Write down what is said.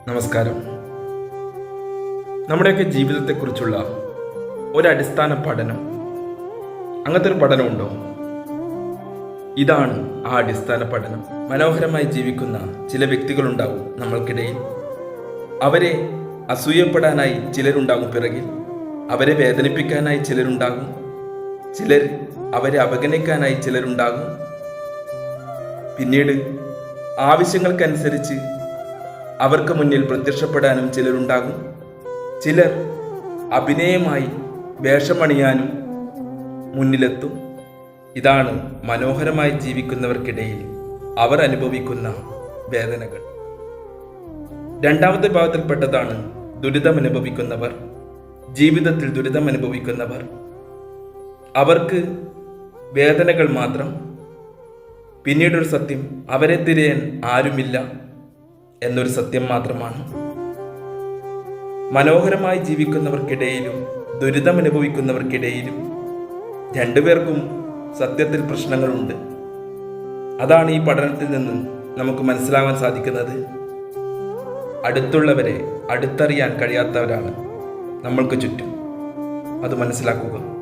നമസ്കാരം. നമ്മുടെയൊക്കെ ജീവിതത്തെക്കുറിച്ചുള്ള ഒരടിസ്ഥാന പഠനം, അങ്ങനത്തെ ഒരു പഠനമുണ്ടോ? ഇതാണ് ആ അടിസ്ഥാന പഠനം. മനോഹരമായി ജീവിക്കുന്ന ചില വ്യക്തികളുണ്ടാവും നമ്മൾക്കിടയിൽ. അവരെ അസൂയപ്പെടാനായി ചിലരുണ്ടാകും പിറകിൽ, അവരെ വേദനിപ്പിക്കാനായി ചിലരുണ്ടാകും, ചിലർ അവരെ അവഗണിക്കാനായി ചിലരുണ്ടാകും. പിന്നീട് ആവശ്യങ്ങൾക്കനുസരിച്ച് അവർക്ക് മുന്നിൽ പ്രത്യക്ഷപ്പെടാനും ചിലരുണ്ടാകും. ചിലർ അഭിനയമായി വേഷമണിയാനും മുന്നിലെത്തും. ഇതാണ് മനോഹരമായി ജീവിക്കുന്നവർക്കിടയിൽ അവർ അനുഭവിക്കുന്ന വേദനകൾ. രണ്ടാമത്തെ ഭാഗത്തിൽപ്പെട്ടതാണ് ദുരിതമനുഭവിക്കുന്നവർ. ജീവിതത്തിൽ ദുരിതമനുഭവിക്കുന്നവർ, അവർക്ക് വേദനകൾ മാത്രം. പിന്നീടൊരു സത്യം, അവരെ തിരയാൻ ആരുമില്ല എന്നൊരു സത്യം മാത്രമാണ്. മനോഹരമായി ജീവിക്കുന്നവർക്കിടയിലും ദുരിതമനുഭവിക്കുന്നവർക്കിടയിലും രണ്ടുപേർക്കും സത്യത്തിൽ പ്രശ്നങ്ങളുണ്ട്. അതാണ് ഈ പഠനത്തിൽ നിന്ന് നമുക്ക് മനസ്സിലാവാൻ സാധിക്കുന്നത്. അടുത്തുള്ളവരെ അടുത്തറിയാൻ കഴിയാത്തവരാണ് നമ്മൾക്ക് ചുറ്റും. അത് മനസ്സിലാക്കുക.